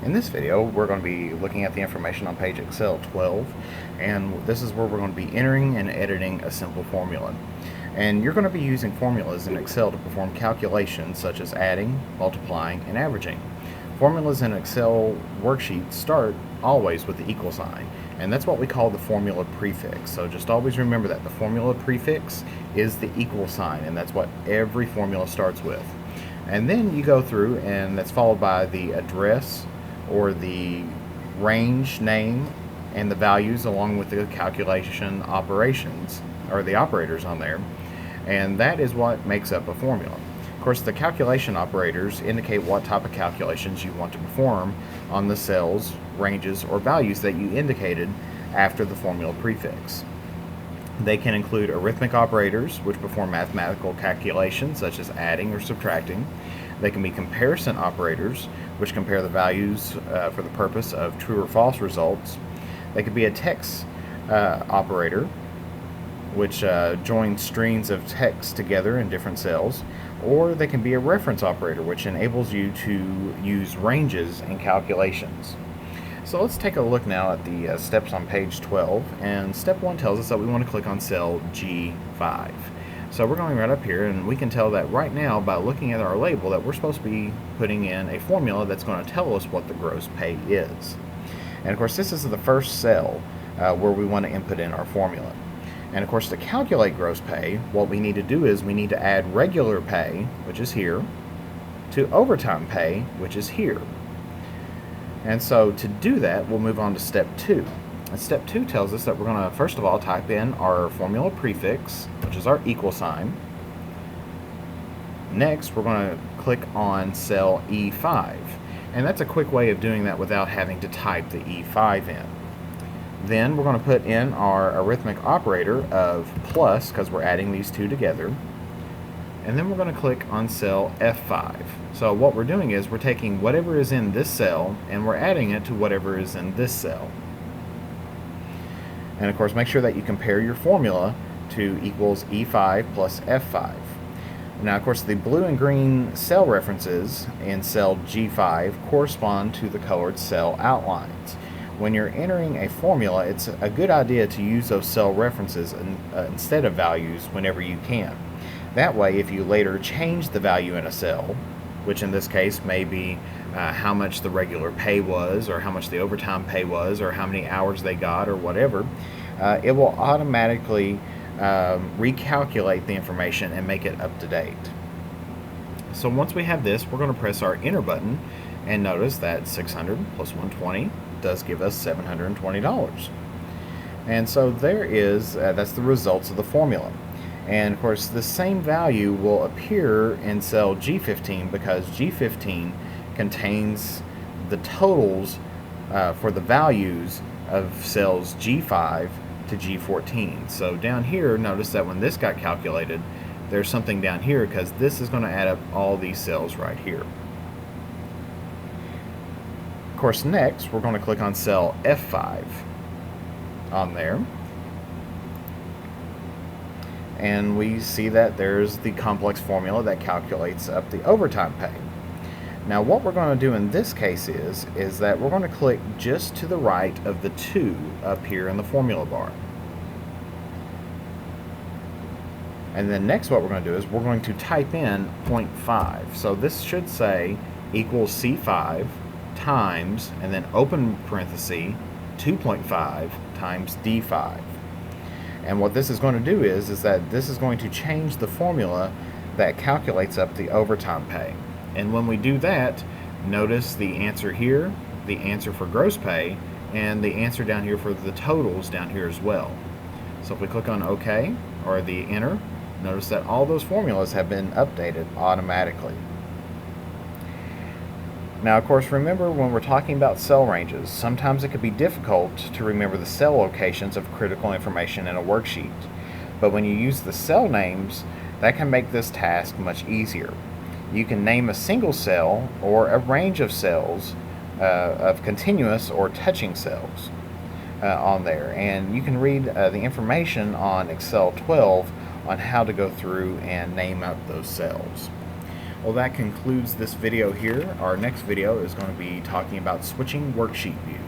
In this video, we're going to be looking at the information on page Excel 12, and this is where we're going to be entering and editing a simple formula. And you're going to be using formulas in Excel to perform calculations such as adding, multiplying, and averaging. Formulas in Excel worksheets start always with the equal sign, and that's what we call the formula prefix. So just always remember that the formula prefix is the equal sign, and that's what every formula starts with. And then you go through, and that's followed by the address or the range name and the values along with the calculation operations or the operators on there, and that is what makes up a formula. Of course, the calculation operators indicate what type of calculations you want to perform on the cells, ranges, or values that you indicated after the formula prefix. They can include arithmetic operators, which perform mathematical calculations such as adding or subtracting. They can be comparison operators, which compare the values for the purpose of true or false results. They could be a text operator, which joins strings of text together in different cells. Or they can be a reference operator, which enables you to use ranges in calculations. So let's take a look now at the steps on page 12, and step 1 tells us that we want to click on cell G5. So we're going right up here, and we can tell that right now by looking at our label that we're supposed to be putting in a formula that's going to tell us what the gross pay is. And of course this is the first cell where we want to input in our formula. And of course to calculate gross pay, what we need to do is we need to add regular pay, which is here, to overtime pay, which is here. And so to do that, we'll move on to step 2. And step 2 tells us that we're going to first of all type in our formula prefix, which is our equal sign. Next, we're going to click on cell E5. And that's a quick way of doing that without having to type the E5 in. Then we're going to put in our arithmetic operator of plus, because we're adding these two together. And then we're going to click on cell F5. So what we're doing is we're taking whatever is in this cell and we're adding it to whatever is in this cell. And of course make sure that you compare your formula to equals E5 plus F5. Now of course the blue and green cell references in cell G5 correspond to the colored cell outlines. When you're entering a formula, it's a good idea to use those cell references instead of values whenever you can. That way, if you later change the value in a cell, which in this case may be how much the regular pay was, or how much the overtime pay was, or how many hours they got, or whatever, it will automatically recalculate the information and make it up to date. So once we have this, we're going to press our enter button, and notice that 600 plus 120 does give us $720. And so there is, that's the results of the formula. And of course the same value will appear in cell G15 because G15 contains the totals for the values of cells G5 to G14. So down here, notice that when this got calculated, there's something down here because this is going to add up all these cells right here. Of course next we're going to click on cell F5 on there. And we see that there's the complex formula that calculates up the overtime pay. Now what we're going to do in this case is that we're going to click just to the right of the 2 up here in the formula bar. And then next what we're going to do is we're going to type in 0.5. So this should say equals C5 times, and then open parenthesis, 2.5 times D5. And what this is going to do is that this is going to change the formula that calculates up the overtime pay. And when we do that, notice the answer here, the answer for gross pay, and the answer down here for the totals down here as well. So if we click on OK, or the enter, notice that all those formulas have been updated automatically. Now of course remember when we're talking about cell ranges, sometimes it could be difficult to remember the cell locations of critical information in a worksheet. But when you use the cell names, that can make this task much easier. You can name a single cell or a range of cells of continuous or touching cells on there. And you can read the information on Excel 12 on how to go through and name out those cells. Well, that concludes this video here. Our next video is going to be talking about switching worksheet views.